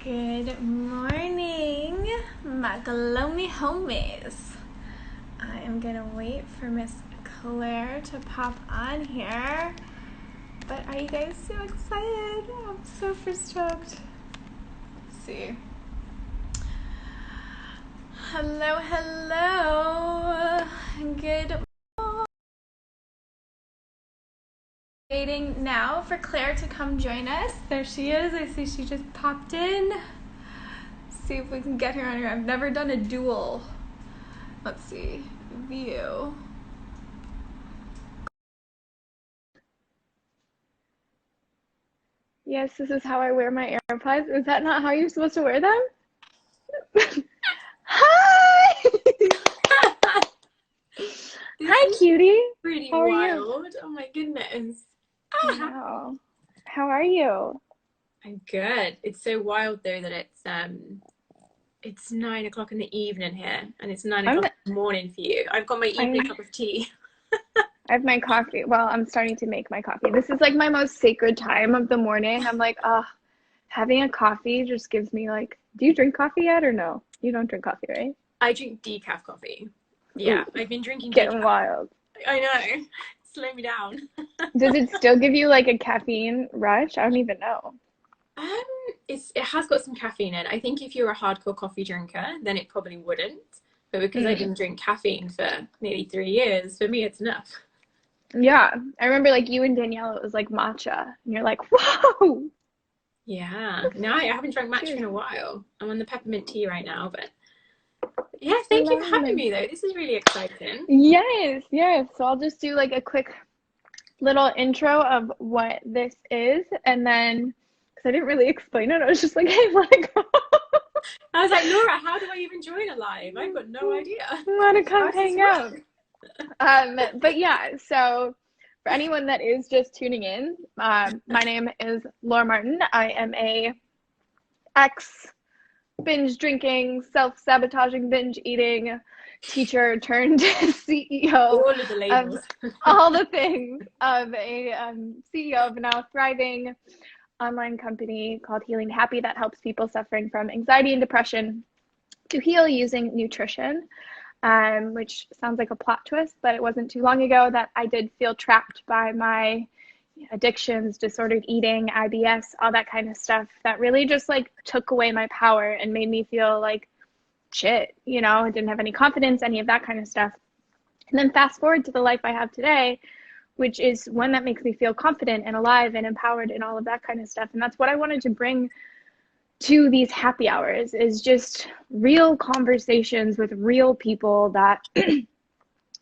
Good morning, Macalomi homies. I am gonna wait for Miss Claire to pop on here. But are you guys so excited? I'm super stoked. Let's see. Hello, hello. Good morning. Waiting now for Claire to come join us. There she is. I see she just popped in. See if we can get her on here. I've never done a dual. Let's see. View. Yes, this is how I wear my AirPods. Is that not how you're supposed to wear them? Hi! Hi, cutie. Pretty How are wild. You? Oh my goodness. Wow. How are you? I'm good. It's so wild though that it's 9 o'clock in the evening here, and it's 9 o'clock in the morning for you. I've got my evening cup of tea. I have my coffee. Well, I'm starting to make my coffee. This is like my most sacred time of the morning. I'm like, having a coffee just gives me like, do you drink coffee yet or no? You don't drink coffee, right? I drink decaf coffee. Yeah, Ooh, I've been drinking getting decaf. wild. I know. Slow me down. Does it still give you like a caffeine rush? I don't even know. It has got some caffeine in. I think if you're a hardcore coffee drinker, then it probably wouldn't. But because I didn't drink caffeine for nearly 3 years, for me it's enough. Yeah, I remember like you and Danielle, it was like matcha, and you're like, whoa. Yeah, no, I haven't drank matcha in a while. I'm on the peppermint tea right now, but yeah, thank you for having me though. This is really exciting. Yes. So I'll just do like a quick little intro of what this is, and then because I didn't really explain it, I was just like, hey, wanna go? I was like, Laura, how do I even join a live? I've got no idea. Wanna come hang out? But yeah, so for anyone that is just tuning in, my name is Laura Martin. I am a binge drinking, self-sabotaging, binge eating teacher turned CEO. All of the labels. Of all the things of a CEO of a now thriving online company called Healing Happy that helps people suffering from anxiety and depression to heal using nutrition. Which sounds like a plot twist, but it wasn't too long ago that I did feel trapped by my addictions, disordered eating, IBS, all that kind of stuff that really just like took away my power and made me feel like shit, I didn't have any confidence, any of that kind of stuff. And then fast forward to the life I have today, which is one that makes me feel confident and alive and empowered and all of that kind of stuff. And that's what I wanted to bring to these happy hours, is just real conversations with real people that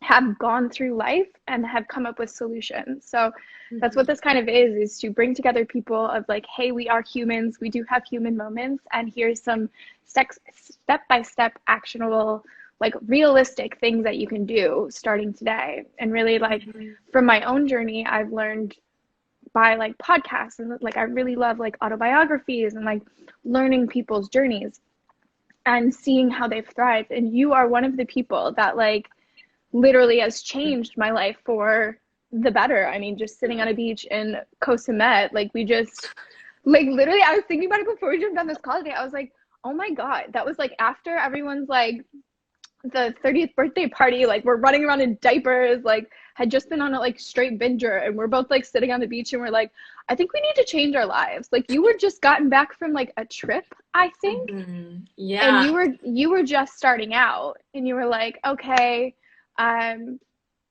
have gone through life and have come up with solutions. So that's what this kind of is to bring together people of like, hey, we are humans, we do have human moments, and here's some step-by-step actionable, like realistic things that you can do starting today. And really like from my own journey, I've learned by like podcasts, and like I really love like autobiographies and like learning people's journeys and seeing how they've thrived. And you are one of the people that like literally has changed my life for the better. I mean, just sitting on a beach in Koh Samet, like we just like literally, I was thinking about it before we jumped on this call today. I was like, oh my God, that was like after everyone's like the 30th birthday party, like we're running around in diapers, like had just been on a like straight binger, and we're both like sitting on the beach and we're like, I think we need to change our lives. Like you were just gotten back from like a trip, I think. Yeah. And you were just starting out and you were like, okay,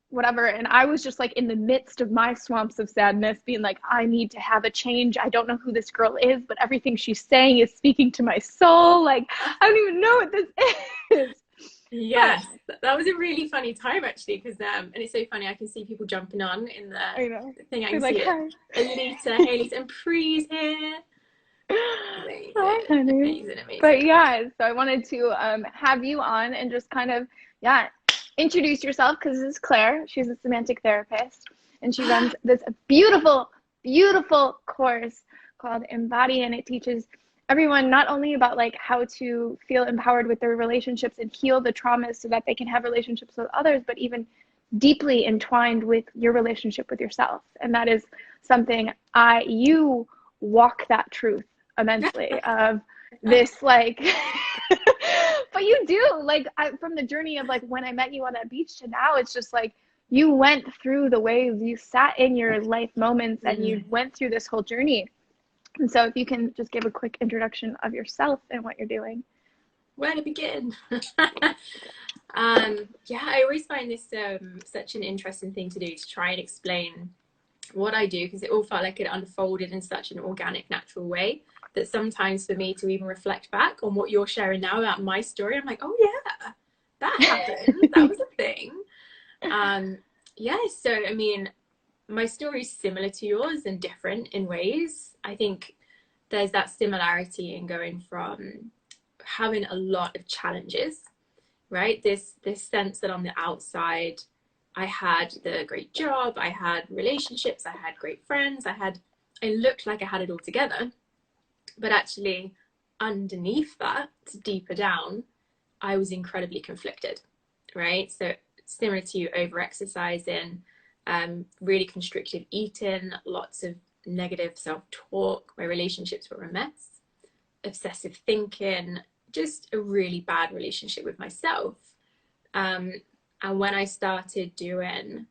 whatever. And I was just like in the midst of my swamps of sadness being like, I need to have a change. I don't know who this girl is, but everything she's saying is speaking to my soul. Like, I don't even know what this is. Yes, that was a really funny time actually, because and it's so funny, I can see people jumping on in the thing. I can see it. Alita, Haley's, and Pree's here. Amazing. Hi, honey. Amazing. But yeah, so I wanted to have you on and just kind of introduce yourself, because this is Claire. She's a semantic therapist, and she runs this beautiful course called Embodhii, and it teaches everyone not only about like how to feel empowered with their relationships and heal the traumas so that they can have relationships with others, but even deeply entwined with your relationship with yourself. And that is something you walk that truth immensely of this like but you do like from the journey of like when I met you on that beach to now, it's just like you went through the waves, you sat in your life moments, and you went through this whole journey. And so if you can just give a quick introduction of yourself and what you're doing. Where to begin? Yeah, I always find this such an interesting thing to do, to try and explain what I do, because it all felt like it unfolded in such an organic, natural way that sometimes for me to even reflect back on what you're sharing now about my story, I'm like, oh yeah, that happened. That was a thing. Yeah, so I mean, my story is similar to yours and different in ways. I think there's that similarity in going from having a lot of challenges, right? This sense that on the outside, I had the great job, I had relationships, I had great friends, I looked like I had it all together. But actually, underneath that, deeper down, I was incredibly conflicted, right? So similar to you, over-exercising, really constricted eating, lots of negative self-talk, my relationships were a mess, obsessive thinking, just a really bad relationship with myself. And when I started doing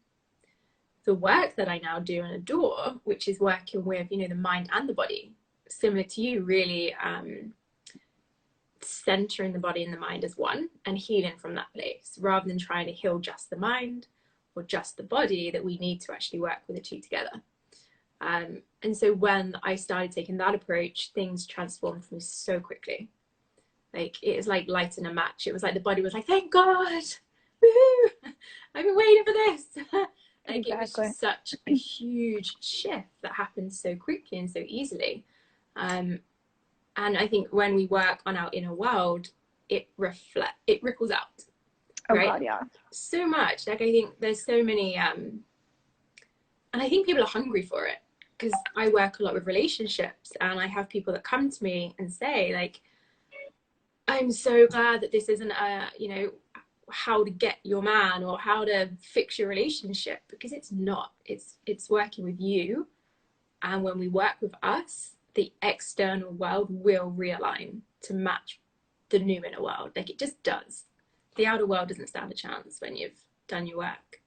the work that I now do and adore, which is working with, the mind and the body, similar to you, really centering the body and the mind as one and healing from that place, rather than trying to heal just the mind or just the body, that we need to actually work with the two together. And so when I started taking that approach, things transformed for me so quickly. Like, it is like lighting a match. It was like the body was like, thank God, woohoo, I've been waiting for this. Like, exactly. It was just such a huge shift that happened so quickly and so easily. And I think when we work on our inner world, it ripples out. Right? Oh God, yeah. So much. Like, I think there's so many, and I think people are hungry for it, because I work a lot with relationships, and I have people that come to me and say, like, I'm so glad that this isn't how to get your man or how to fix your relationship, because it's not. It's working with you. And when we work with us, the external world will realign to match the new inner world. Like, it just does. The outer world doesn't stand a chance when you've done your work.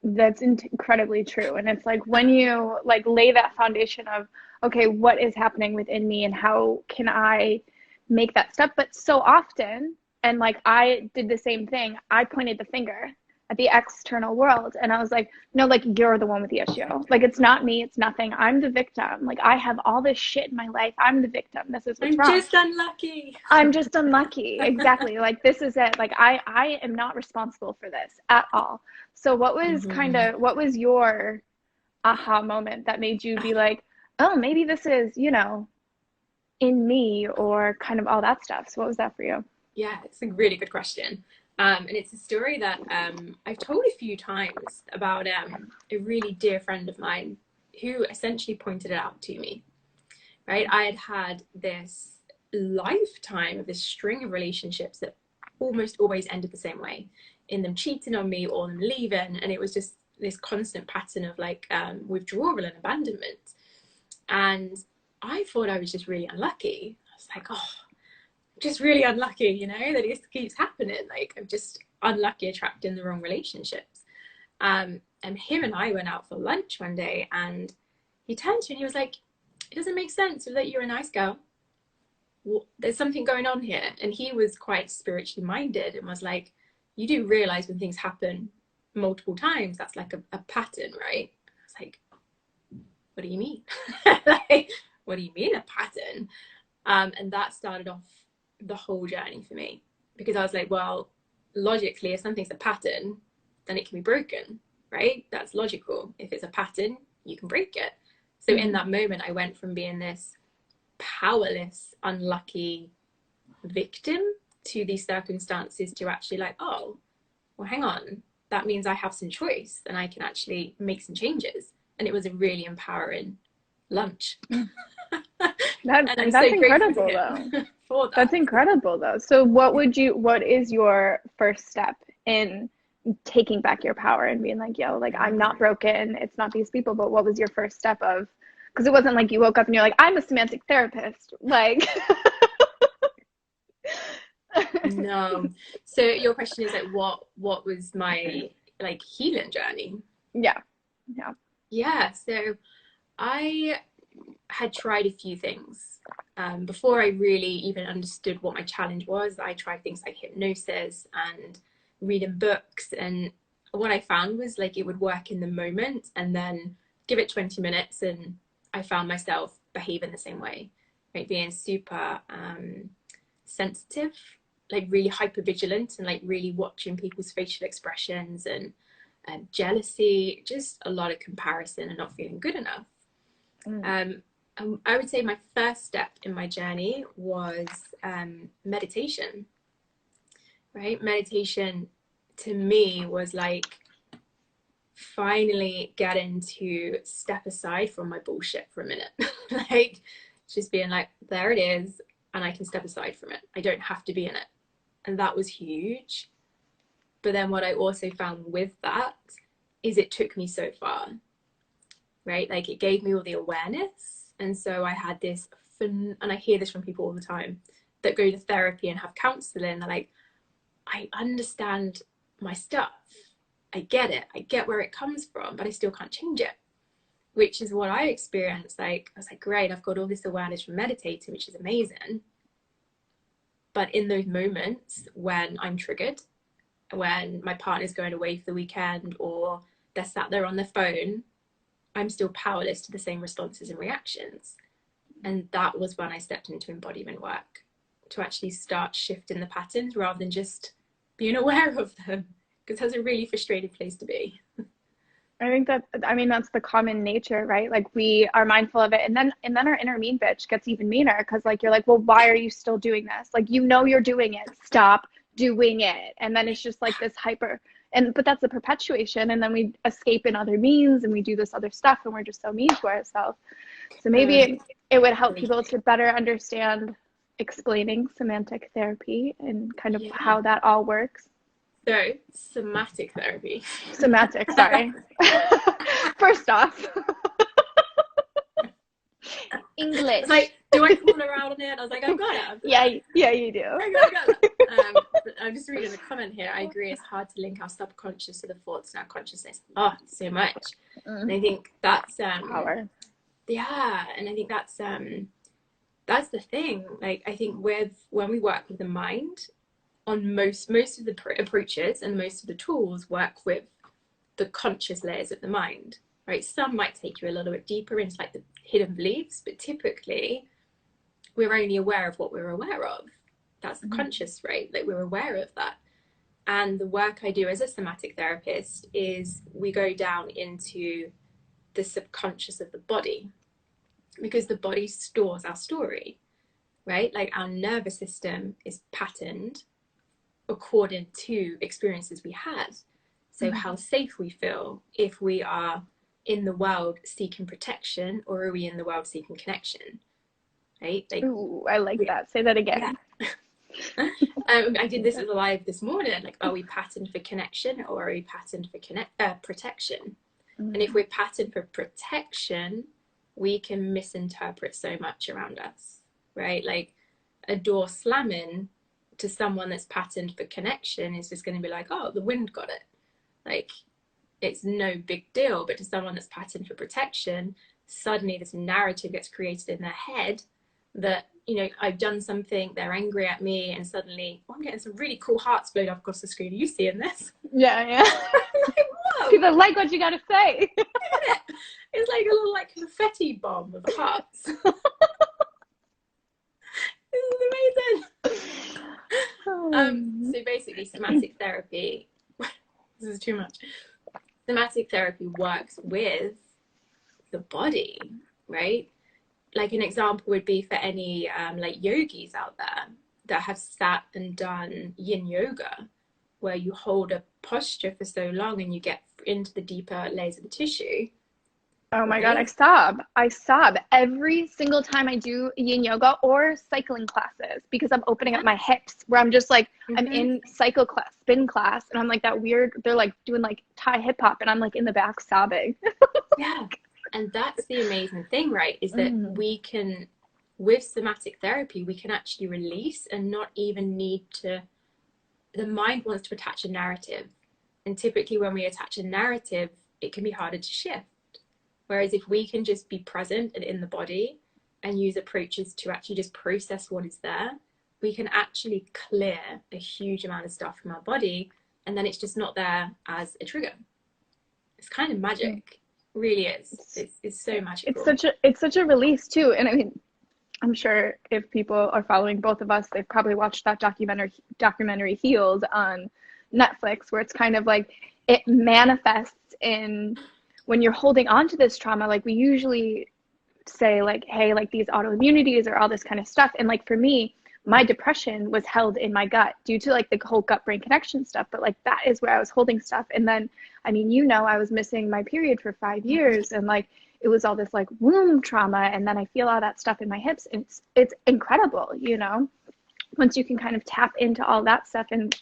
That's incredibly true. And it's like, when you like lay that foundation of, okay, what is happening within me and how can I make that step? But so often, and like I did the same thing, I pointed the finger at the external world, and I was like, no, like, you're the one with the issue. Like, it's not me, it's nothing. I'm the victim. Like, I have all this shit in my life. I'm the victim. This is what's wrong. I'm just unlucky. I'm just unlucky. Exactly. Like, this is it. Like, I am not responsible for this at all. So what was what was your aha moment that made you be like, oh, maybe this is, in me, or kind of all that stuff? So what was that for you? Yeah, it's a really good question. And it's a story that I've told a few times about a really dear friend of mine who essentially pointed it out to me, right? I had this lifetime of this string of relationships that almost always ended the same way, in them cheating on me or them leaving. And it was just this constant pattern of like withdrawal and abandonment. And I thought I was just really unlucky. I was like, oh, just really unlucky, that it just keeps happening. Like, I'm just unlucky attracting the wrong relationships. And him and I went out for lunch one day, and he turned to me and he was like, it doesn't make sense that you're a nice girl. Well, there's something going on here. And he was quite spiritually minded and was like, you do realize when things happen multiple times, that's like a pattern, right? I was like, what do you mean? Like, what do you mean a pattern? And that started off the whole journey for me, because I was like, well, logically, if something's a pattern, then it can be broken, right? That's logical. If it's a pattern, you can break it. So in that moment, I went from being this powerless, unlucky victim to these circumstances to actually like, oh, well, hang on, that means I have some choice and I can actually make some changes. And it was a really empowering lunch. That's incredible though. That's incredible though. So what is your first step in taking back your power and being like, yo, like, I'm not broken, it's not these people, but what was your first step of Because it wasn't like you woke up and you're like, I'm a semantic therapist. Like, no. So your question is like, what was my like healing journey? Yeah. So I had tried a few things before I really even understood what my challenge was. I tried things like hypnosis and reading books, and what I found was like it would work in the moment, and then give it 20 minutes and I found myself behaving the same way, right? Being super sensitive, like really hyper vigilant, and like really watching people's facial expressions and jealousy, just a lot of comparison and not feeling good enough. I would say my first step in my journey was meditation, right? Meditation to me was like finally getting to step aside from my bullshit for a minute. Like just being like, there it is, and I can step aside from it. I don't have to be in it. And that was huge. But then what I also found with that is it took me so far, right? Like it gave me all the awareness. And so I had this, and I hear this from people all the time that go to therapy and have counseling. They're like, I understand my stuff. I get it. I get where it comes from, but I still can't change it, which is what I experienced. Like, I was like, great, I've got all this awareness from meditating, which is amazing. But in those moments when I'm triggered, when my partner's going away for the weekend or they're sat there on their phone, I'm still powerless to the same responses and reactions. And that was when I stepped into embodiment work, to actually start shifting the patterns rather than just being aware of them, because that's a really frustrating place to be. I think that's the common nature, right? Like we are mindful of it, and then our inner mean bitch gets even meaner, because like you're like, well, why are you still doing this? Like, you know you're doing it, stop doing it. And then it's just like this hyper, but that's the perpetuation, and then we escape in other means and we do this other stuff, and we're just so mean to ourselves. So maybe it would help people to better understand explaining semantic therapy and kind of how that all works. So, somatic therapy. Somatic, sorry. First off. English. It's like, do I call around on it? I was like, I've got it. Yeah, you do. I got it. I'm just reading a comment here. I agree, it's hard to link our subconscious to the thoughts in our consciousness. Oh, so much. And I think that's power. Yeah, and I think that's the thing. Like, I think when we work with the mind, on most of the approaches and most of the tools work with the conscious layers of the mind, right? Some might take you a little bit deeper into like the hidden beliefs, but typically we're only aware of what we're aware of. That's the conscious, right? Like we're aware of that. And the work I do as a somatic therapist is we go down into the subconscious of the body, because the body stores our story, right? Like our nervous system is patterned according to experiences we had. So how safe we feel, if we are in the world seeking protection, or are we in the world seeking connection, right? Like, ooh, I like that. Say that again. Yeah. I did this as a live this morning. Like, are we patterned for connection, or are we patterned for protection? And if we're patterned for protection, we can misinterpret so much around us, right? Like a door slamming to someone that's patterned for connection is just going to be like, oh, the wind got it. Like, it's no big deal. But to someone that's patterned for protection, suddenly this narrative gets created in their head that, you know, I've done something, they're angry at me, and suddenly, I'm getting some really cool hearts blowed up across the screen. Are you seeing this? Yeah. Like, whoa. People like what you got to say. It's like a little like confetti bomb of hearts. This is amazing. So basically, somatic therapy, this is too much. Somatic therapy works with the body, right? Like an example would be for any like yogis out there that have sat and done yin yoga, where you hold a posture for so long and you get into the deeper layers of the tissue. Oh my God, I sob every single time I do yin yoga or cycling classes, because I'm opening up my hips, where I'm just like, I'm in cycle class, spin class, and I'm like that weird, they're like doing like Thai hip hop, and I'm like in the back sobbing. Yeah. And that's the amazing thing, right? Is that we can, with somatic therapy, we can actually release and not even need to, the mind wants to attach a narrative. And typically when we attach a narrative, it can be harder to shift. Whereas if we can just be present and in the body and use approaches to actually just process what is there, we can actually clear a huge amount of stuff from our body, and then it's just not there as a trigger. It's kind of magic. It really is. It's so magical. It's such a release too. And I mean, I'm sure if people are following both of us, they've probably watched that documentary Healed on Netflix, where it's kind of like it manifests in when you're holding on to this trauma. Like we usually say like, hey, like these autoimmunities or all this kind of stuff. And like for me, my depression was held in my gut due to like the whole gut brain connection stuff. But like that is where I was holding stuff. And then, I mean, you know, I was missing my period for 5 years, and like it was all this like womb trauma. And then I feel all that stuff in my hips. It's incredible, you know, once you can kind of tap into all that stuff. And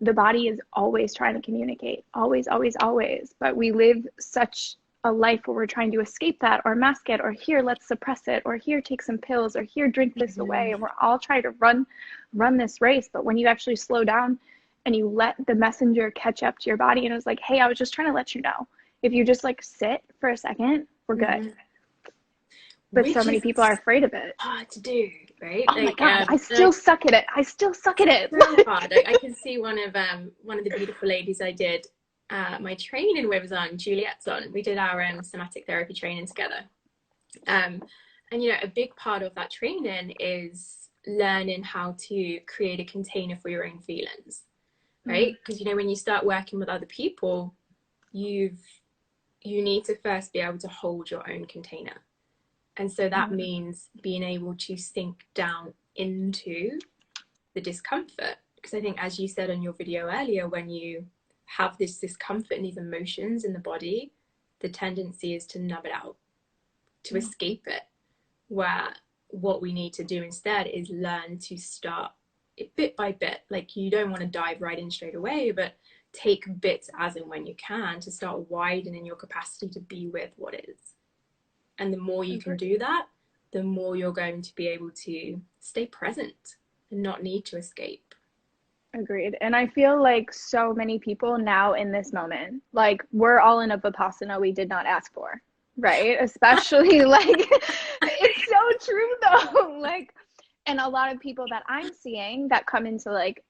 the body is always trying to communicate, always, always, always. But we live such a life where we're trying to escape that or mask it, or here, let's suppress it, or here, take some pills, or here, drink this away. And we're all trying to run this race. But when you actually slow down and you let the messenger catch up to your body, and it was like, hey, I was just trying to let you know, if you just like sit for a second, we're good. But so many people are afraid of it. Hard to do, right? Oh my God, I still suck at it. So hard. I can see one of the beautiful ladies I did my training with was on, Juliet's on. We did our somatic therapy training together. And you know, a big part of that training is learning how to create a container for your own feelings, right? Because you know, when you start working with other people, you need to first be able to hold your own container. And so that means being able to sink down into the discomfort. Because I think, as you said on your video earlier, when you have this discomfort and these emotions in the body, the tendency is to numb it out, to escape it. Where what we need to do instead is learn to start it bit by bit. Like, you don't want to dive right in straight away, but take bits as and when you can to start widening your capacity to be with what is. And the more you can do that, the more you're going to be able to stay present and not need to escape. Agreed. And I feel like so many people now in this moment, like we're all in a Vipassana we did not ask for, right? Especially like, it's so true though. Like, and a lot of people that I'm seeing that come into like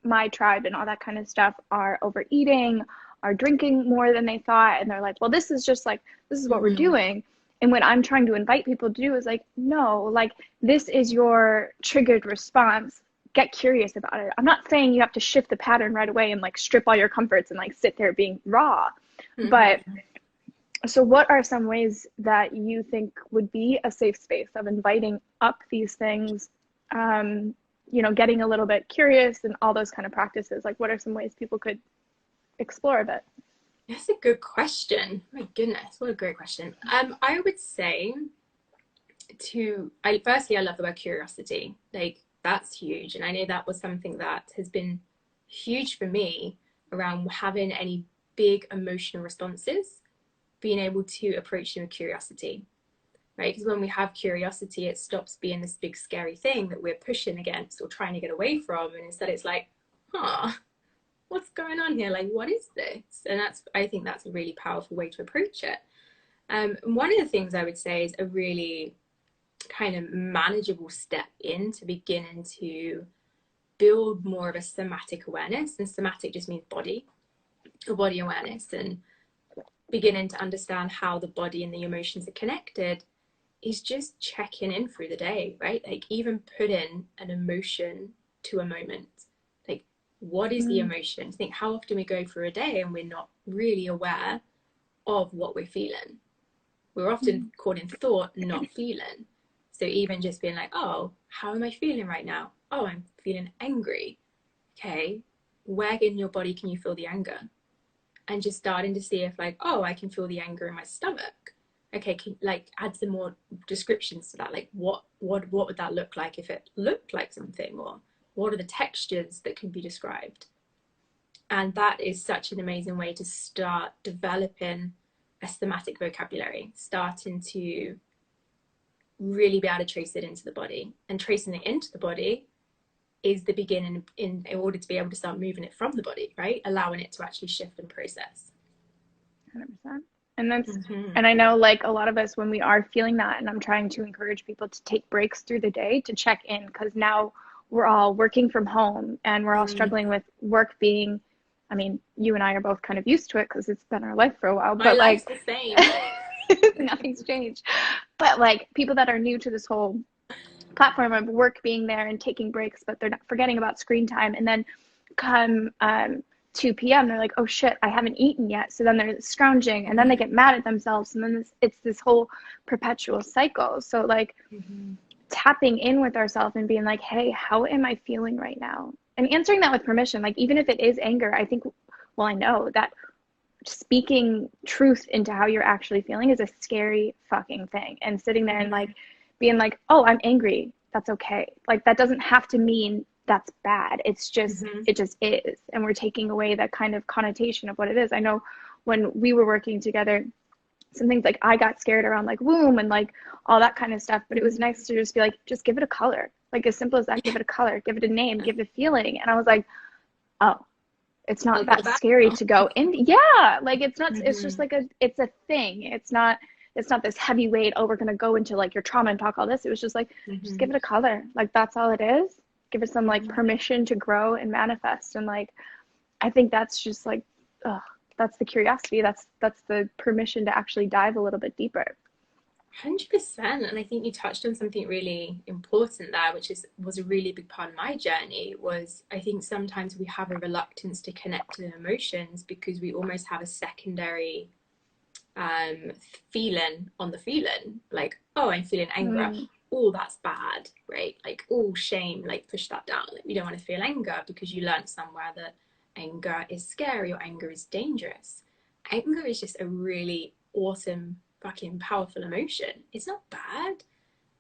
my tribe and all that kind of stuff are overeating, are drinking more than they thought. And they're like, well, this is just like, this is what we're doing. And what I'm trying to invite people to do is like, no, like this is your triggered response. Get curious about it. I'm not saying you have to shift the pattern right away and like strip all your comforts and like sit there being raw. But so what are some ways that you think would be a safe space of inviting up these things, you know, getting a little bit curious and all those kind of practices? Like, what are some ways people could explore a bit? That's a good question. My goodness, what a great question. I would say firstly, I love the word curiosity. Like, that's huge. And I know that was something that has been huge for me around having any big emotional responses, being able to approach them with curiosity, right? Because when we have curiosity, it stops being this big scary thing that we're pushing against or trying to get away from. And instead it's like, what's going on here? Like, what is this? And I think that's a really powerful way to approach it. One of the things I would say is a really kind of manageable step into beginning to build more of a somatic awareness. And somatic just means body, or body awareness, and beginning to understand how the body and the emotions are connected is just checking in through the day, right? Like, even put in an emotion to a moment. Like, what is the emotion? Think how often we go through a day and we're not really aware of what we're feeling. We're often caught in thought, not feeling. So even just being like, oh, how am I feeling right now? Oh, I'm feeling angry. Okay, where in your body can you feel the anger? And just starting to see if like, oh, I can feel the anger in my stomach. Okay, like add some more descriptions to that. Like what would that look like if it looked like something? Or what are the textures that can be described? And that is such an amazing way to start developing a somatic vocabulary, starting to really be able to trace it into the body. And tracing it into the body is the beginning in order to be able to start moving it from the body, right? Allowing it to actually shift and process. 100%. And that's, and I know like a lot of us, when we are feeling that, and I'm trying to encourage people to take breaks through the day to check in, because now we're all working from home and we're all struggling with work being, I mean, you and I are both kind of used to it because it's been our life for a while, but like the same. nothing's changed. But like people that are new to this whole platform of work being there and taking breaks, but they're not forgetting about screen time. And then come 2 p.m. they're like, oh shit, I haven't eaten yet. So then they're scrounging and then they get mad at themselves. And then it's this whole perpetual cycle. So like tapping in with ourselves and being like, hey, how am I feeling right now? And answering that with permission. Like even if it is anger, I think, well, I know that speaking truth into how you're actually feeling is a scary fucking thing. And sitting there and like being like, oh, I'm angry. That's okay. Like that doesn't have to mean that's bad. It's just, it just is. And we're taking away that kind of connotation of what it is. I know when we were working together, some things like I got scared around like womb and like all that kind of stuff, but it was nice to just be like, just give it a color. Like as simple as that, give it a color, give it a name, give it a feeling. And I was like, oh, it's not that scary to go in. Yeah. Like it's not, it's just like it's a thing. It's not this heavy weight, oh, we're going to go into like your trauma and talk all this. It was just like, just give it a color. Like that's all it is. Give it some like permission to grow and manifest. And like, I think that's just like, that's the curiosity. That's the permission to actually dive a little bit deeper. 100%. And I think you touched on something really important there, which was a really big part of my journey. Was I think sometimes we have a reluctance to connect to emotions because we almost have a secondary feeling on the feeling, like, oh, I'm feeling anger. Oh, that's bad, right? Like, oh, shame, like push that down. Like, we don't want to feel anger because you learned somewhere that anger is scary or anger is dangerous. Anger is just a really awesome, fucking powerful emotion. It's not bad,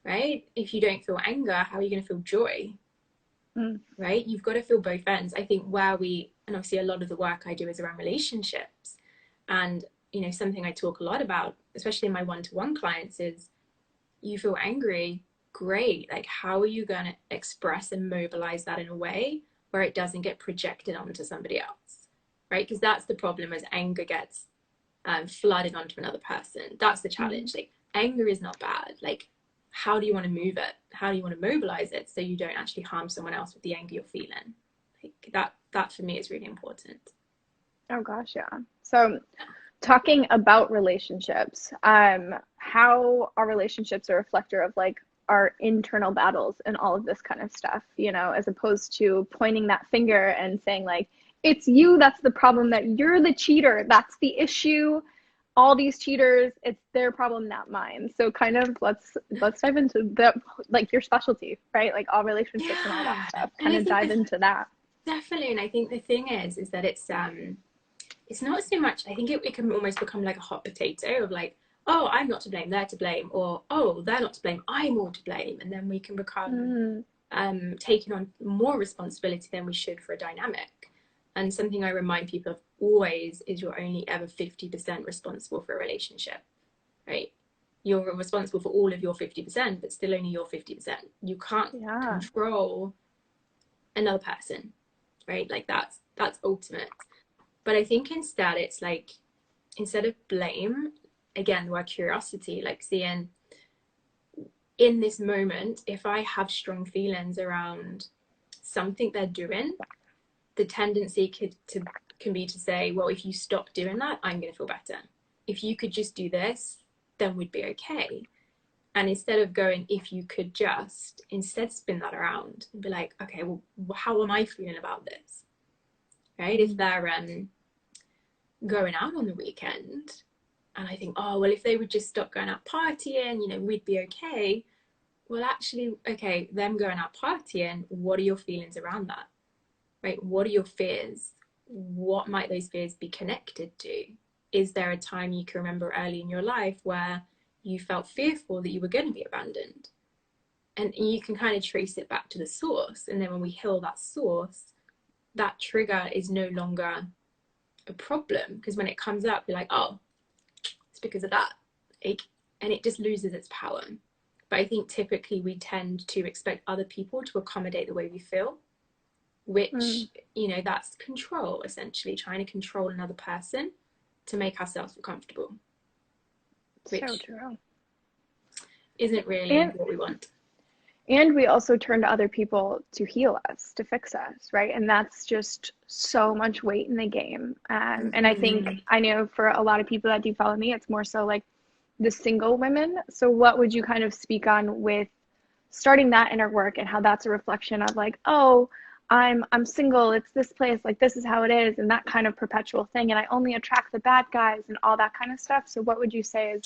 right? If you don't feel anger, how are you going to feel joy? Right? You've got to feel both ends. I think and obviously a lot of the work I do is around relationships. And, you know, something I talk a lot about, especially in my one-to-one clients, is you feel angry, great. Like, how are you going to express and mobilize that in a way where it doesn't get projected onto somebody else, right? Because that's the problem, as anger gets flooded onto another person. That's the challenge. Like, anger is not bad. Like, how do you want to move it? How do you want to mobilize it so you don't actually harm someone else with the anger you're feeling? Like, that for me is really important. Oh gosh, yeah. So talking about relationships, how our relationships are a reflector of like our internal battles and all of this kind of stuff, you know, as opposed to pointing that finger and saying like, it's you, that's the problem, that you're the cheater, that's the issue, all these cheaters, it's their problem, not mine. So kind of let's dive into the, like your specialty, right? Like all relationships and all that stuff, kind of dive into that. Definitely. And I think the thing is that it's not so much, I think it can almost become like a hot potato of like, oh, I'm not to blame, they're to blame, or oh, they're not to blame, I'm all to blame. And then we can become taking on more responsibility than we should for a dynamic. And something I remind people of always is you're only ever 50% responsible for a relationship, right? You're responsible for all of your 50%, but still only your 50%. You can't control another person, right? Like that's ultimate. But I think instead it's like, instead of blame, again, the word curiosity, like seeing in this moment, if I have strong feelings around something they're doing, the tendency can be to say, well, if you stop doing that, I'm going to feel better. If you could just do this, then we'd be okay. And instead of going, if you could just, instead spin that around and be like, okay, well, how am I feeling about this? Right? If they're going out on the weekend and I think, oh, well, if they would just stop going out partying, you know, we'd be okay. Well, actually, okay, them going out partying, what are your feelings around that? Right? What are your fears? What might those fears be connected to? Is there a time you can remember early in your life where you felt fearful that you were going to be abandoned? And you can kind of trace it back to the source. And then when we heal that source, that trigger is no longer a problem. Because when it comes up, you're like, oh, it's because of that. And it just loses its power. But I think typically we tend to expect other people to accommodate the way we feel, which, you know, that's control, essentially, trying to control another person to make ourselves feel comfortable. Which so true. Isn't really what we want. And we also turn to other people to heal us, to fix us, right? And that's just so much weight in the game. And I think, I know for a lot of people that do follow me, it's more so like the single women. So what would you kind of speak on with starting that inner work and how that's a reflection of like, oh, I'm single, it's this place, like this is how it is, and that kind of perpetual thing, and I only attract the bad guys and all that kind of stuff. So what would you say is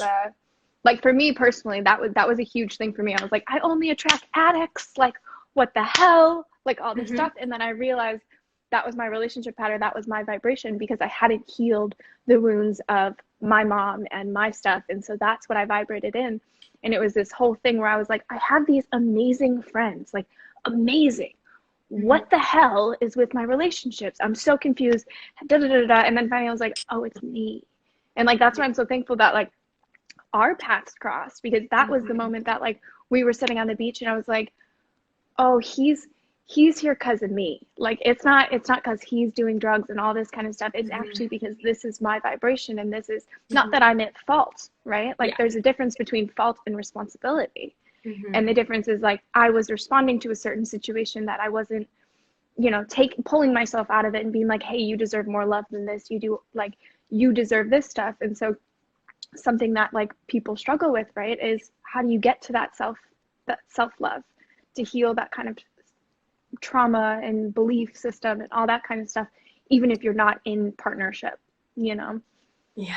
like for me personally, that was a huge thing for me. I was like, I only attract addicts, like what the hell, like all this stuff. And then I realized that was my relationship pattern, that was my vibration, because I hadn't healed the wounds of my mom and my stuff. And so that's what I vibrated in. And it was this whole thing where I was like, I have these amazing friends, like amazing. What the hell is with my relationships? I'm so confused. Da, da, da, da. And then finally I was like, oh, it's me. And like, that's why I'm so thankful that like our paths crossed, because that was the moment that like we were sitting on the beach and I was like, oh, he's here because of me. Like, it's not because he's doing drugs and all this kind of stuff. It's actually because this is my vibration, and this is not that I'm at fault, right? Like there's a difference between fault and responsibility. And the difference is like, I was responding to a certain situation that I wasn't, you know, pulling myself out of it and being like, hey, you deserve more love than this. You deserve this stuff. And so something that like people struggle with, right, is how do you get to that self-love to heal that kind of trauma and belief system and all that kind of stuff, even if you're not in partnership, you know? Yeah,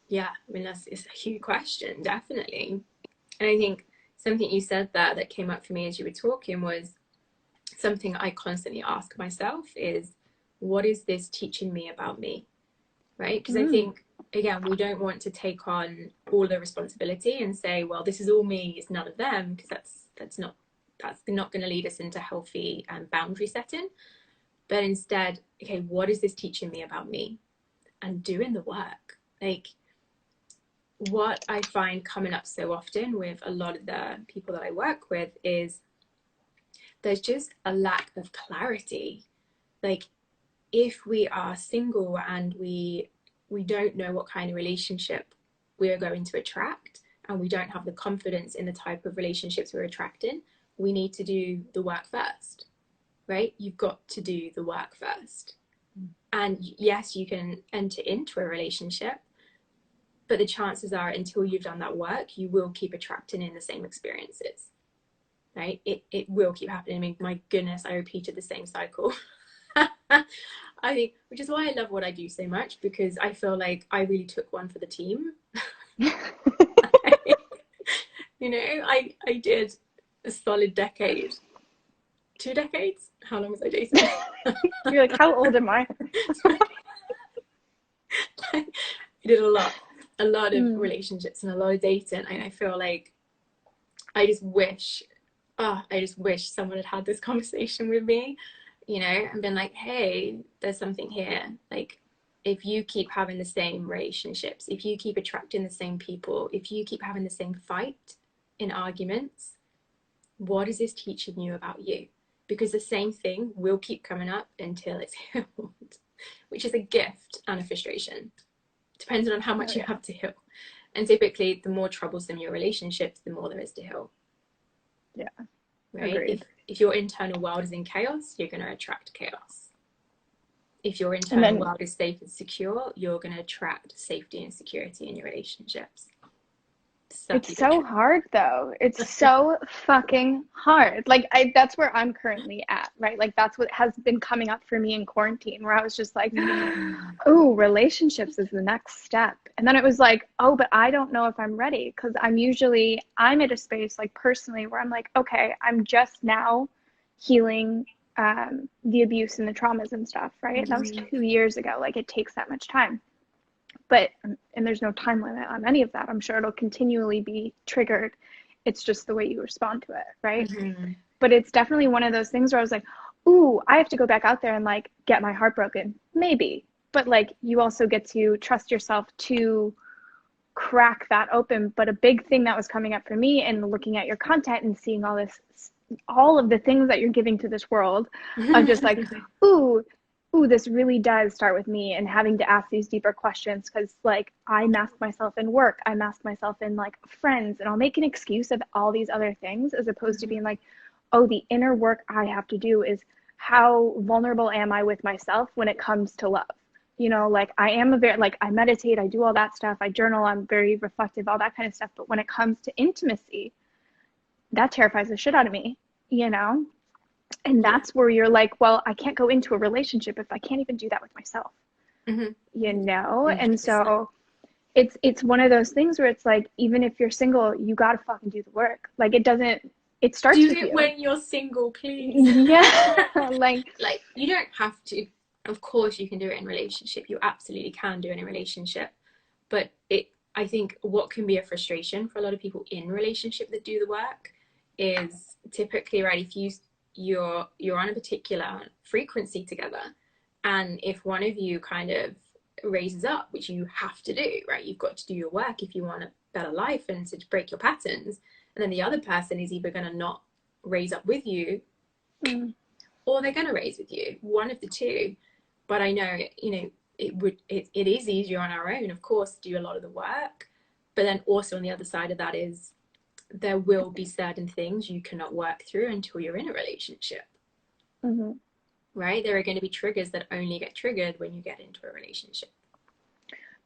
I mean, it's a huge question, definitely. And I think something you said there that came up for me as you were talking was something I constantly ask myself is, what is this teaching me about me? Right? Because I think, again, we don't want to take on all the responsibility and say, well, this is all me, it's none of them, because that's not going to lead us into healthy boundary setting. But instead, okay, what is this teaching me about me? And doing the work. Like, what I find coming up so often with a lot of the people that I work with is there's just a lack of clarity. Like, if we are single and we don't know what kind of relationship we are going to attract, and we don't have the confidence in the type of relationships we're attracting, we need to do the work first, right? You've got to do the work first. And yes, you can enter into a relationship, but the chances are, until you've done that work, you will keep attracting in the same experiences, right? It will keep happening. I mean, my goodness, I repeated the same cycle. I think, which is why I love what I do so much, because I feel like I really took one for the team. You know, I did a solid decade. 2 decades? How long was I dating? You're like, how old am I? I did a lot of relationships and a lot of dating, and I feel like I just wish someone had had this conversation with me, you know, and been like, hey, there's something here. Like, if you keep having the same relationships, if you keep attracting the same people, if you keep having the same fight in arguments, what is this teaching you about you? Because the same thing will keep coming up until it's healed, which is a gift and a frustration, depending on how much you have to heal. And typically, the more troublesome your relationships, the more there is to heal. Yeah. Right? Agreed. If your internal world is in chaos, you're going to attract chaos. If your internal world is safe and secure, you're going to attract safety and security in your relationships. It's so hard though. It's so fucking hard. Like, that's where I'm currently at, right? Like, that's what has been coming up for me in quarantine, where I was just like, oh, relationships is the next step. And then it was like, oh, but I don't know if I'm ready, because I'm at a space, like, personally, where I'm like, okay, I'm just now healing the abuse and the traumas and stuff, right? That was 2 years ago. Like, it takes that much time. But, and there's no time limit on any of that. I'm sure it'll continually be triggered. It's just the way you respond to it, right? But it's definitely one of those things where I was like, ooh, I have to go back out there and like get my heart broken. Maybe. But like, you also get to trust yourself to crack that open. But a big thing that was coming up for me and looking at your content and seeing all of the things that you're giving to this world, I'm just like, ooh, this really does start with me, and having to ask these deeper questions, because like I mask myself in work, I mask myself in like friends, and I'll make an excuse of all these other things, as opposed to being like, oh, the inner work I have to do is how vulnerable am I with myself when it comes to love? You know, like I am like I meditate, I do all that stuff, I journal, I'm very reflective, all that kind of stuff. But when it comes to intimacy, that terrifies the shit out of me, you know? And that's where you're like, well, I can't go into a relationship if I can't even do that with myself, you know? 100%. And so it's one of those things where it's like, even if you're single, you got to fucking do the work. Like it starts do with it you. When you're single, please. Yeah. like you don't have to. Of course you can do it in a relationship. You absolutely can do it in a relationship. But I think what can be a frustration for a lot of people in relationship that do the work is typically, right, if you're on a particular frequency together, and if one of you kind of raises up, which you have to do, right, you've got to do your work if you want a better life and to break your patterns, and then the other person is either going to not raise up with you or they're going to raise with you, one of the two. But I know, you know, it is easier on our own, of course, to do a lot of the work, but then also on the other side of that is there will be certain things you cannot work through until you're in a relationship. Right? There are going to be triggers that only get triggered when you get into a relationship.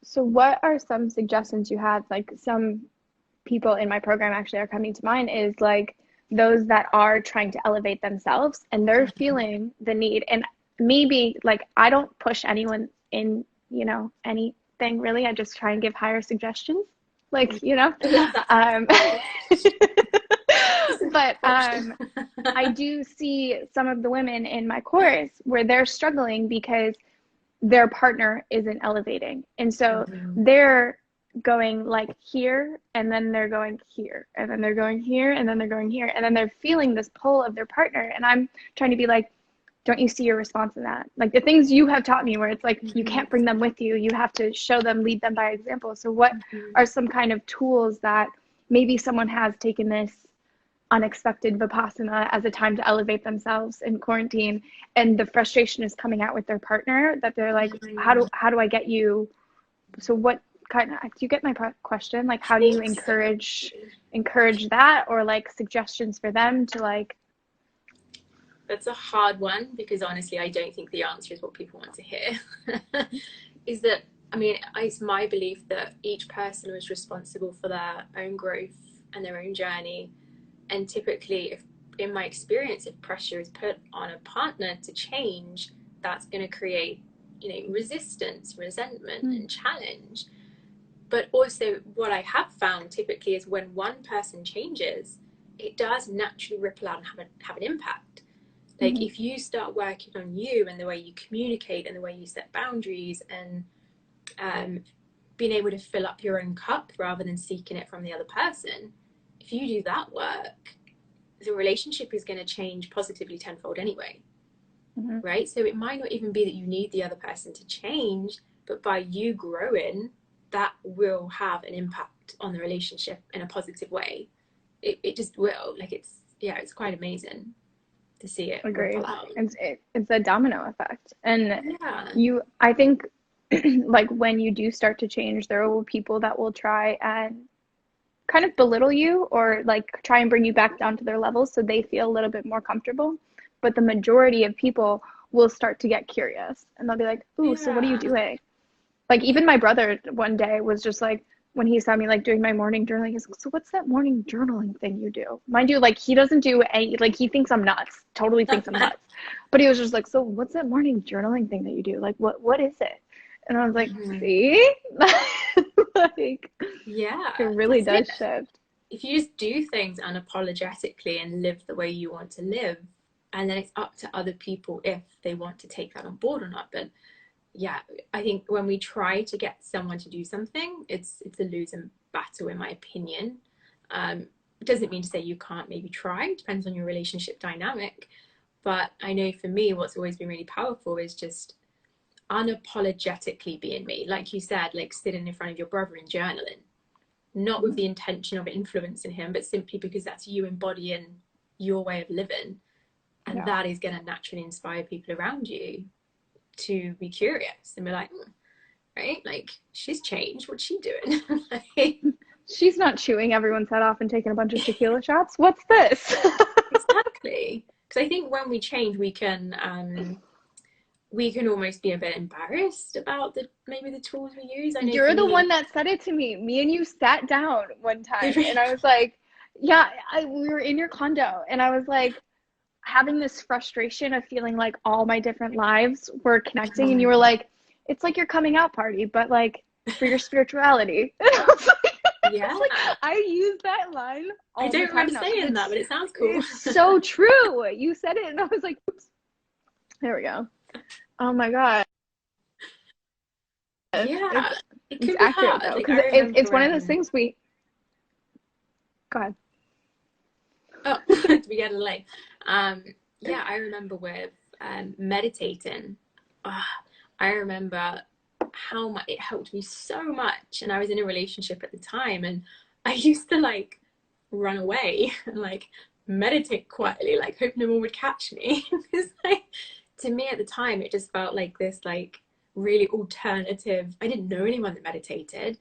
So what are some suggestions you have? Like some people in my program actually are coming to mind, is like those that are trying to elevate themselves and they're feeling the need. And maybe like I don't push anyone in, you know, anything really. I just try and give higher suggestions, like, you know. But I do see some of the women in my course where they're struggling because their partner isn't elevating. And so they're going like here, and then they're going here, and then they're going here, and then they're going here, and then they're feeling this pull of their partner. And I'm trying to be like, don't you see your response in that? Like the things you have taught me where it's like, you can't bring them with you. You have to show them, lead them by example. So what are some kind of tools that maybe someone has taken this unexpected Vipassana as a time to elevate themselves in quarantine, and the frustration is coming out with their partner, that they're like, how do I get you? So what kind of, do you get my question? Like, how do you encourage that, or like suggestions for them to like? That's a hard one, because honestly, I don't think the answer is what people want to hear. Is that, I mean, it's my belief that each person is responsible for their own growth and their own journey. And typically, if in my experience, if pressure is put on a partner to change, that's going to create, you know, resistance, resentment, and challenge. But also what I have found typically is when one person changes, it does naturally ripple out and have an impact. Like if you start working on you and the way you communicate and the way you set boundaries and being able to fill up your own cup rather than seeking it from the other person, if you do that work, the relationship is going to change positively tenfold anyway. Right? So it might not even be that you need the other person to change, but by you growing, that will have an impact on the relationship in a positive way. It just will. Like it's quite amazing to see it. Agree. It's a domino effect. And I think like when you do start to change, there will be people that will try and kind of belittle you, or like try and bring you back down to their level so they feel a little bit more comfortable. But the majority of people will start to get curious, and they'll be like, ooh, so what are you doing? Like even my brother one day was just like, when he saw me like doing my morning journaling, he's like, so what's that morning journaling thing you do? Mind you, like he doesn't do any, like he thinks I'm nuts, totally thinks I'm nuts. But he was just like, so what's that morning journaling thing that you do? Like what is it? And I was like, see? Like, yeah, it really does shift. If you just do things unapologetically and live the way you want to live, and then it's up to other people if they want to take that on board or not. But yeah, I think when we try to get someone to do something, it's a losing battle, in my opinion. It doesn't mean to say you can't maybe try. It depends on your relationship dynamic. But I know for me, what's always been really powerful is just unapologetically being me. Like you said, like sitting in front of your brother and journaling. not with the intention of influencing him, but simply because that's you embodying your way of living. And that is going to naturally inspire people around you to be curious and be like, right, like, she's changed, what's she doing? Like, she's not chewing everyone's head off and taking a bunch of tequila shots. What's this? Exactly. Because I think when we change, we can almost be a bit embarrassed about maybe the tools we use. I know you're the one that said it to me. Me and you sat down one time and I was like, we were in your condo and I was like having this frustration of feeling like all my different lives were connecting, and you were like, it's like your coming out party, but like for your spirituality. And I was like, I use that line all I don't the time remember now, saying that, but it sounds cool. It's so true. You said it and I was like, oops. There we go. Oh my god. Yeah, it could it's be accurate hard. though, Like, because it's one of those things we go ahead. Oh, we get a delay. Yeah, I remember with meditating. I remember how much it helped me so much, and I was in a relationship at the time, and I used to like run away and like meditate quietly, like hope no one would catch me. Because like, to me at the time, it just felt like this like really alternative. I didn't know anyone that meditated.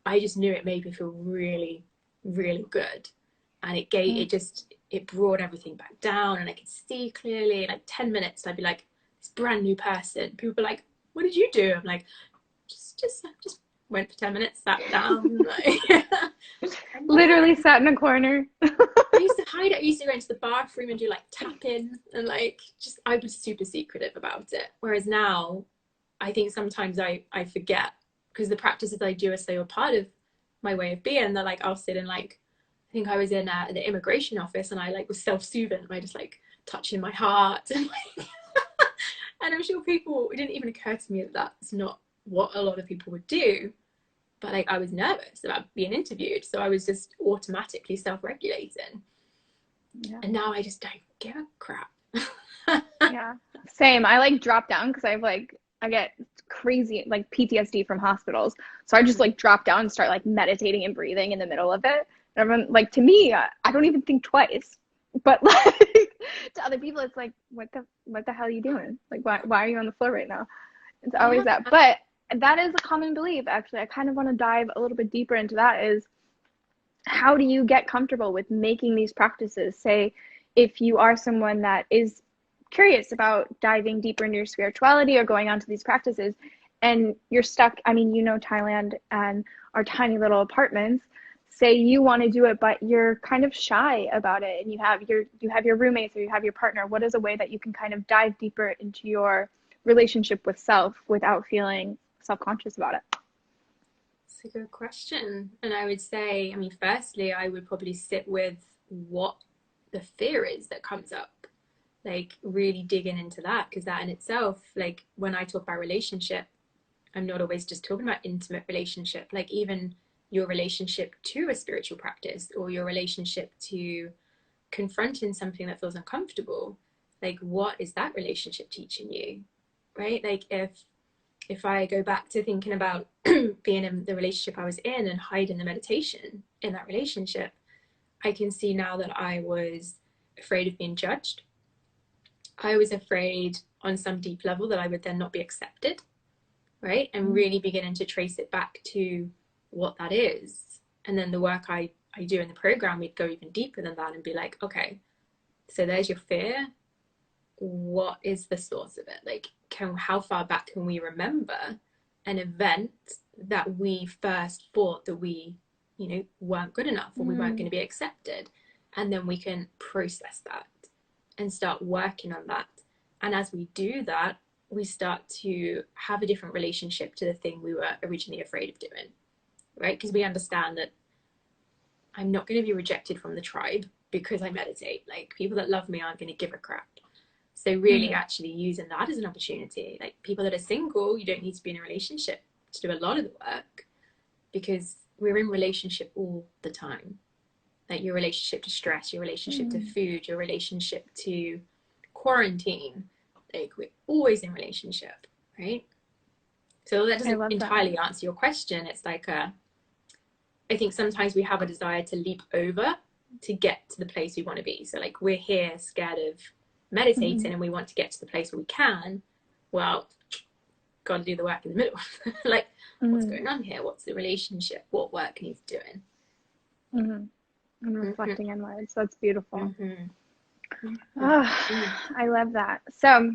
I just knew it made me feel really, really good, and it brought everything back down, and I could see clearly. In like 10 minutes, I'd be like this brand new person. People were like, "What did you do?" I'm like, just went for 10 minutes, sat down, like, literally sat in a corner. I used to hide it. I used to go into the bathroom and do like tapping, and like I was super secretive about it. Whereas now, I think sometimes I forget, because the practices I do are so a part of my way of being, that like I'll sit in like, I think I was in the immigration office, and I like was self-soothing, and I just like touching my heart, and like, and I'm sure it didn't even occur to me that that's not what a lot of people would do, but like I was nervous about being interviewed, so I was just automatically self-regulating. And now I just don't give a crap. Yeah, same. I like drop down because I get crazy like PTSD from hospitals, so I just like drop down and start like meditating and breathing in the middle of it. And everyone, like, to me, I don't even think twice, but like to other people it's like, what the hell are you doing? Like, why are you on the floor right now? It's always that. But that is a common belief. Actually, I kind of want to dive a little bit deeper into that. Is how do you get comfortable with making these practices? Say if you are someone that is curious about diving deeper into your spirituality or going on to these practices, and you're stuck, I mean, Thailand and our tiny little apartments. Say you want to do it, but you're kind of shy about it, and you have your roommates or you have your partner. What is a way that you can kind of dive deeper into your relationship with self without feeling self-conscious about it? It's a good question. And I would say, I mean, firstly, I would probably sit with what the fear is that comes up, like really digging into that, because that in itself, like when I talk about relationship, I'm not always just talking about intimate relationship, like even your relationship to a spiritual practice, or your relationship to confronting something that feels uncomfortable. Like, what is that relationship teaching you, right? Like if I go back to thinking about being in the relationship I was in and hiding the meditation in that relationship, I can see now that I was afraid of being judged. I was afraid on some deep level that I would then not be accepted, right? And really beginning to trace it back to what that is. And then the work I do in the program, we'd go even deeper than that and be like, okay, so there's your fear. What is the source of it? Like, how far back can we remember an event that we first thought that we, weren't good enough, or we weren't going to be accepted? And then we can process that and start working on that. And as we do that, we start to have a different relationship to the thing we were originally afraid of doing, right? Because we understand that I'm not going to be rejected from the tribe because I meditate. Like, people that love me aren't going to give a crap. So really actually using that as an opportunity. Like, people that are single, you don't need to be in a relationship to do a lot of the work, because we're in relationship all the time. Like, your relationship to stress, your relationship to food, your relationship to quarantine. Like, we're always in relationship, right? So that doesn't entirely answer your question. It's like I think sometimes we have a desire to leap over to get to the place we want to be. So like we're here scared of meditating and we want to get to the place where we can. Well, got to do the work in the middle. Like, what's going on here? What's the relationship? What work needs doing? And reflecting inwards. That's beautiful. I love that. So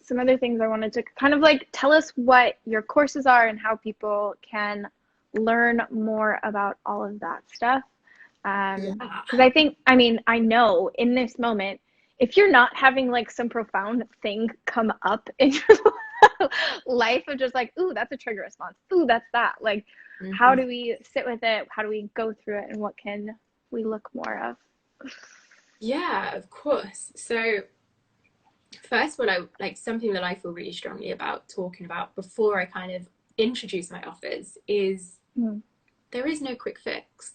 some other things I wanted to kind of like tell us what your courses are and how people can learn more about all of that stuff. Because I think, I mean, I know in this moment, if you're not having like some profound thing come up in your life of just like, ooh, that's a trigger response. Ooh, that's that. Like, how do we sit with it? How do we go through it? And what can we look more of? Yeah, of course. So first, what I like, something that I feel really strongly about talking about before I kind of introduce my offers is there is no quick fix,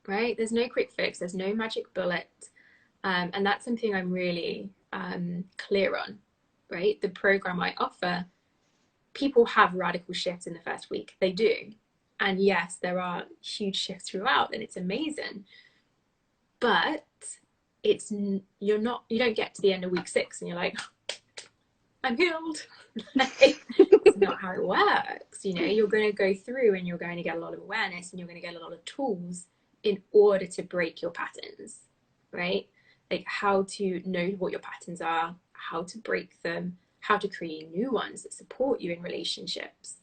right? There's no quick fix. There's no magic bullet. And that's something I'm really clear on, right? The program I offer, people have radical shifts in the first week. They do. And yes, there are huge shifts throughout and it's amazing. But you don't get to the end of week 6 and you're like, I'm healed. It's not how it works. You know, you're going to go through and you're going to get a lot of awareness and you're going to get a lot of tools in order to break your patterns, right? Like how to know what your patterns are, how to break them, how to create new ones that support you in relationships.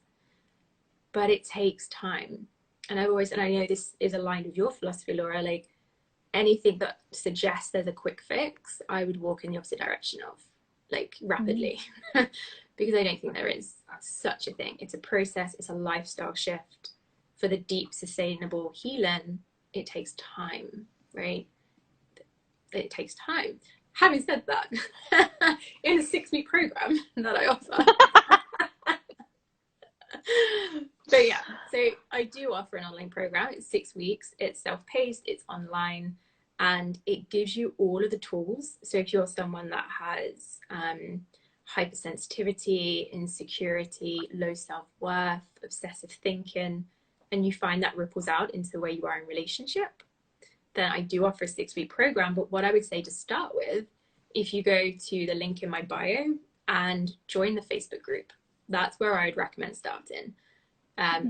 But it takes time. And I know this is aligned with your philosophy, Laura, like anything that suggests there's a quick fix, I would walk in the opposite direction of, like rapidly, because I don't think there is such a thing. It's a process, it's a lifestyle shift. For the deep, sustainable healing, it takes time, right? It takes time. Having said that, in a 6-week program that I offer, but yeah, so I do offer an online program. It's 6 weeks. It's self-paced. It's online, and it gives you all of the tools. So if you're someone that has hypersensitivity, insecurity, low self-worth, obsessive thinking, and you find that ripples out into where you are in relationship, then I do offer a 6-week program. But what I would say to start with, if you go to the link in my bio and join the Facebook group, that's where I would recommend starting.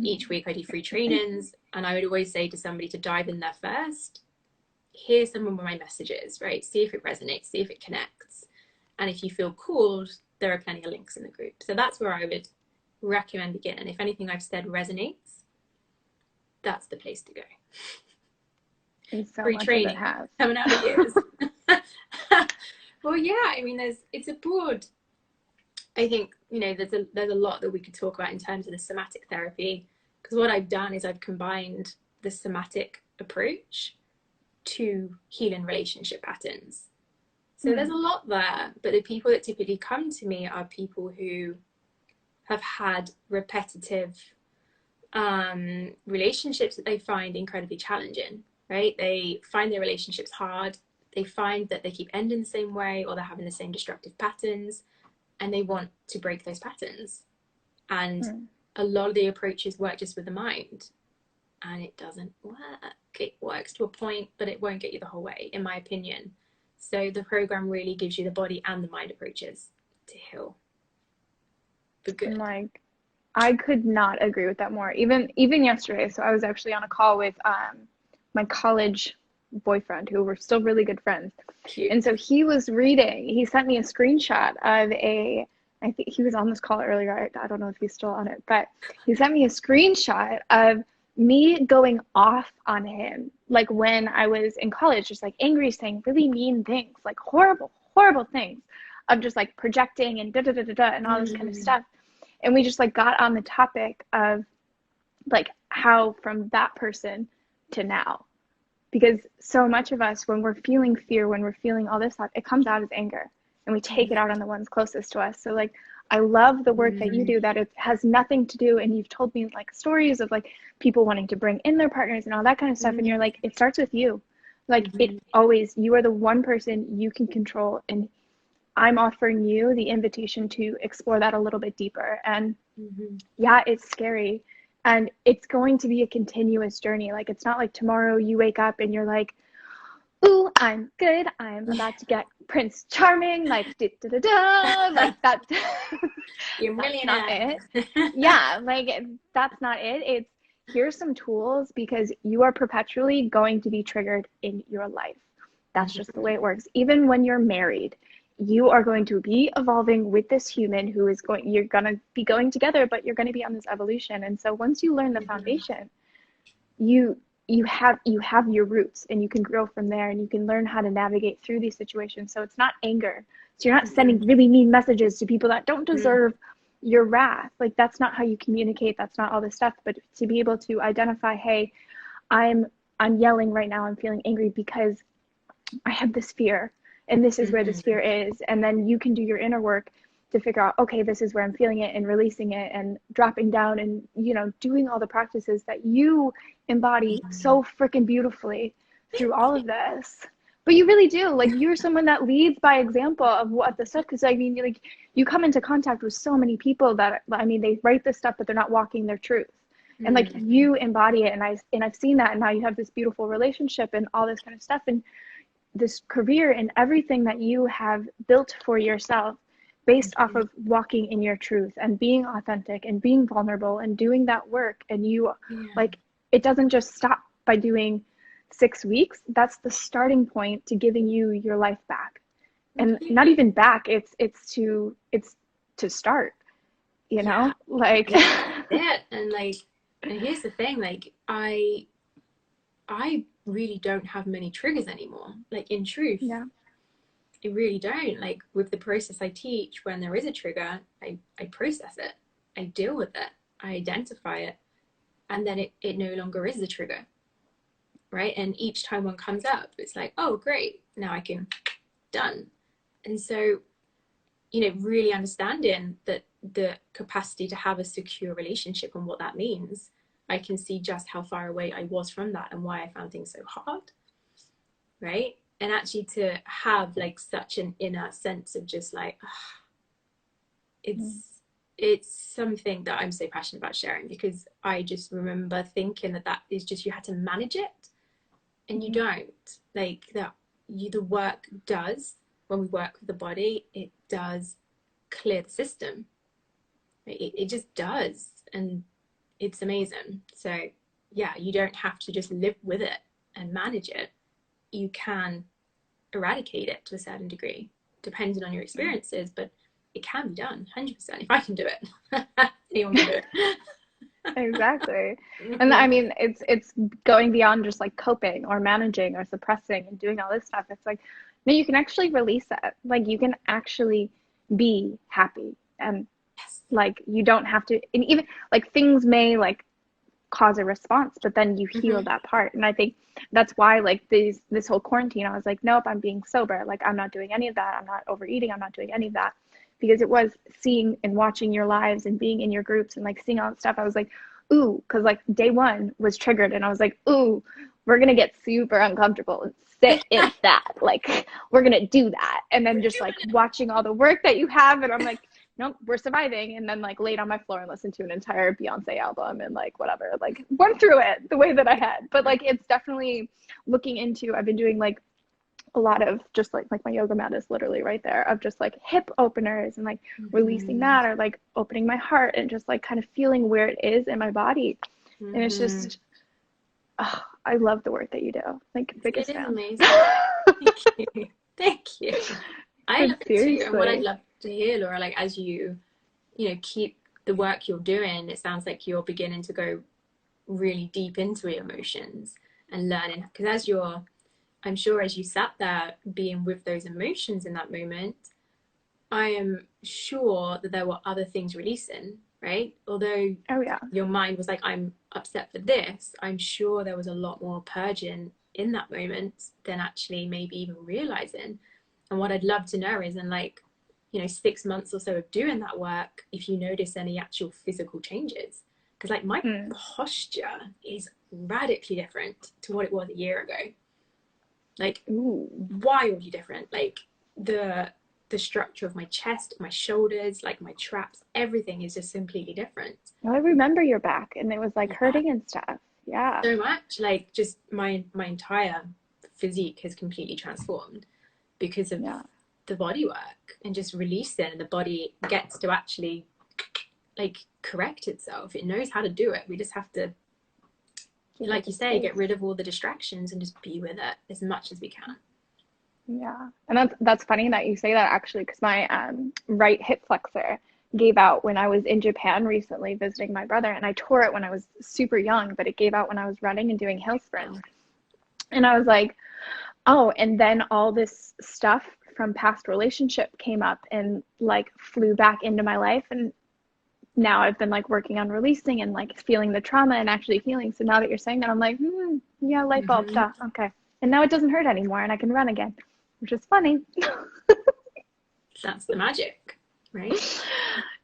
Each week I do free trainings, and I would always say to somebody to dive in there first, hear some of my messages, right? See if it resonates, see if it connects. And if you feel called, there are plenty of links in the group. So that's where I would recommend begin. And if anything I've said resonates, that's the place to go. So free training coming out of years. Well, yeah, I mean, it's a broad, I think, you know, there's a lot that we could talk about in terms of the somatic therapy, because what I've done is I've combined the somatic approach to healing relationship patterns. So there's a lot there, but the people that typically come to me are people who have had repetitive relationships that they find incredibly challenging, right? They find their relationships hard. They find that they keep ending the same way, or they're having the same destructive patterns, and they want to break those patterns. And a lot of the approaches work just with the mind, and it doesn't work. It works to a point, but it won't get you the whole way, in my opinion. So the program really gives you the body and the mind approaches to heal for good. And like, I could not agree with that more. Even yesterday, so I was actually on a call with my college boyfriend, who were still really good friends. Cute. And so he sent me a screenshot of I think he was on this call earlier. I don't know if he's still on it, but he sent me a screenshot of me going off on him, like when I was in college, just like angry, saying really mean things, like horrible things, of just like projecting and and all this kind of stuff. And we just like got on the topic of like how from that person to now, because so much of us, when we're feeling fear, when we're feeling all this stuff, it comes out as anger, and we take it out on the ones closest to us. So like, I love the work that you do, that it has nothing to do, and you've told me like stories of like people wanting to bring in their partners and all that kind of stuff, and you're like, it starts with you. Like it always, you are the one person you can control, and I'm offering you the invitation to explore that a little bit deeper. And yeah, it's scary. And it's going to be a continuous journey. Like, it's not like tomorrow you wake up and you're like, ooh, I'm good, I'm about to get Prince Charming, like, da-da-da-da, like that. You're That's not millionaire. it. Yeah, like, that's not it. It's, here's some tools, because you are perpetually going to be triggered in your life. That's just the way it works. Even when you're married, you are going to be evolving with this human who is going, you're going to be going together, but you're going to be on this evolution. And so once you learn the foundation, you have your roots, and you can grow from there, and you can learn how to navigate through these situations. So it's not anger. So you're not sending really mean messages to people that don't deserve your wrath. Like, that's not how you communicate. That's not all this stuff. But to be able to identify, hey, I'm yelling right now. I'm feeling angry because I have this fear, and this is where this fear is. And then you can do your inner work to figure out, okay, this is where I'm feeling it, and releasing it, and dropping down, and, you know, doing all the practices that you embody so freaking beautifully through all of this. But you really do. Like, you're someone that leads by example of what the stuff, because I mean, like, you come into contact with so many people that, I mean, they write this stuff, but they're not walking their truth. And like, you embody it, and I've seen that, and now you have this beautiful relationship and all this kind of stuff, and this career and everything that you have built for yourself based off of walking in your truth and being authentic and being vulnerable and doing that work. And you like, it doesn't just stop by doing 6 weeks. That's the starting point to giving you your life back. And not even back, it's to start, you know, like it. And like, and here's the thing, like, I really don't have many triggers anymore, like, in truth. I really don't. Like, with the process I teach, when there is a trigger, I process it, I deal with it, I identify it, and then it no longer is a trigger, right? And each time one comes up, it's like, oh, great, now I can, done. And so, you know, really understanding that the capacity to have a secure relationship and what that means, I can see just how far away I was from that, and why I found things so hard, right? And actually to have like such an inner sense of just like, it's something that I'm so passionate about sharing, because I just remember thinking that is just, you had to manage it, and you don't. Like, that the work does, when we work with the body, it does clear the system. It just does, and it's amazing. So yeah, you don't have to just live with it and manage it. You can eradicate it to a certain degree, depending on your experiences, but it can be done 100%. If I can do it, anyone can do it. Exactly. And I mean, it's going beyond just like coping or managing or suppressing and doing all this stuff. It's like, no, you can actually release it. Like, you can actually be happy, and like, you don't have to, and even like, things may like cause a response, but then you heal that part. And I think that's why, like, this whole quarantine, I was like, nope, I'm being sober. Like, I'm not doing any of that. I'm not overeating. I'm not doing any of that. Because it was seeing and watching your lives and being in your groups and like seeing all that stuff. I was like, ooh, because like day one was triggered, and I was like, ooh, we're gonna get super uncomfortable and sit in that. Like, we're gonna do that. And then just like watching all the work that you have, and I'm like, nope, we're surviving. And then like laid on my floor and listened to an entire Beyonce album and like whatever, like went through it the way that I had. But like, it's definitely looking into, I've been doing like a lot of just like my yoga mat is literally right there, of just like hip openers and like releasing that, or like opening my heart and just like kind of feeling where it is in my body. And it's just, oh, I love the work that you do. Like, biggest fan. Amazing. Thank you. I love it too. And what I'd love to hear, Laura, like, as you know, keep the work you're doing, it sounds like you're beginning to go really deep into your emotions and learning, because as you're, I'm sure as you sat there being with those emotions in that moment, I am sure that there were other things releasing, right? Although your mind was like, I'm upset for this, I'm sure there was a lot more purging in that moment than actually maybe even realizing. And what I'd love to know is, in like, you know, 6 months or so of doing that work, if you notice any actual physical changes. Because like, my posture is radically different to what it was a year ago. Like, wildly different. Like, the the structure of my chest, my shoulders, like my traps, everything is just completely different. Oh, I remember your back, and it was like hurting and stuff. Yeah. So much, like just my entire physique has completely transformed because of the body work and just releasing, and the body gets to actually like correct itself. It knows how to do it. We just have to, like you say, get rid of all the distractions and just be with it as much as we can. Yeah. And that's funny that you say that, actually, because my right hip flexor gave out when I was in Japan recently visiting my brother, and I tore it when I was super young, but it gave out when I was running and doing hill sprints. And I was like, oh, and then all this stuff from past relationship came up and like flew back into my life, and now I've been like working on releasing and like feeling the trauma and actually healing. So now that you're saying that, I'm like, yeah, light bulb, duh, okay. And now it doesn't hurt anymore, and I can run again, which is funny. That's the magic, right?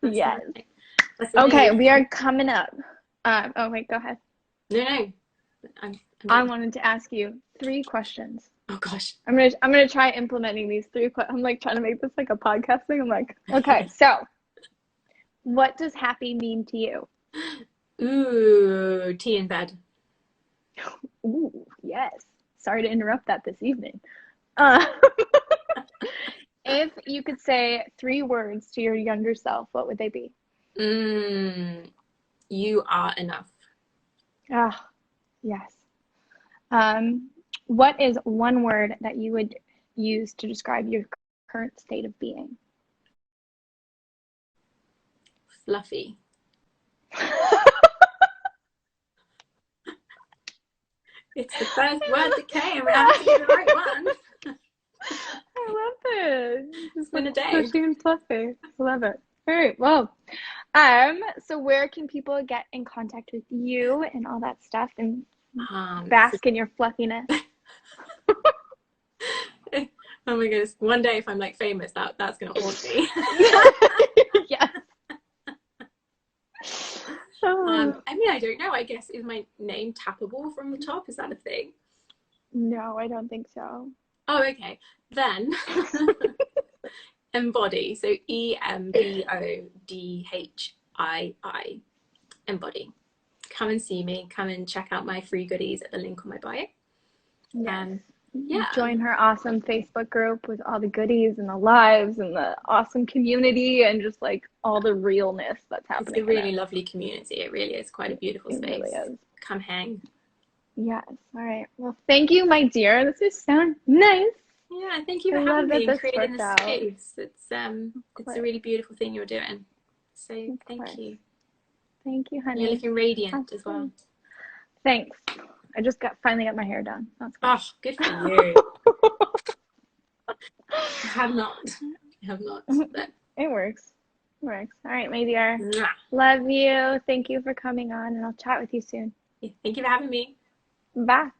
That's yes. Okay, we are coming up. Oh wait, go ahead. No. I wanted to ask you 3 questions. Oh gosh. I'm gonna try implementing these 3 I'm like trying to make this like a podcast thing. I'm like, okay, so what does happy mean to you? Ooh, tea in bed. Ooh, yes. Sorry to interrupt that this evening. If you could say 3 words to your younger self, what would they be? You are enough. Ah, yes. What is 1 word that you would use to describe your current state of being? Fluffy. It's the first word that came, and I have to be the right one. I love it. It's been a day. Flushy and fluffy. I love it. All right. Well, so where can people get in contact with you and all that stuff and bask in your fluffiness? Oh my goodness. One day if I'm like famous, that's gonna haunt me. Yes. I mean, I don't know. I guess, is my name tappable from the top? Is that a thing? No, I don't think so. Oh, okay. Then Embodhii. So Embodhii. Embodhii. Come and see me. Come and check out my free goodies at the link on my bio. Yeah. Join her awesome Facebook group with all the goodies and the lives and the awesome community and just like all the realness that's happening. It's a really lovely community. It really is quite a beautiful space. It really is. Come hang. Yes. All right. Well, thank you, my dear. This is so nice. Yeah, thank you for having me and creating this space. It's a really beautiful thing you're doing. So thank you. Thank you, honey. You're looking radiant as well. Thanks. I just finally got my hair done. That's good. Oh, good for you. I have not. But... It works. All right, my dear. Mwah. Love you. Thank you for coming on, and I'll chat with you soon. Thank you for having me. Bye.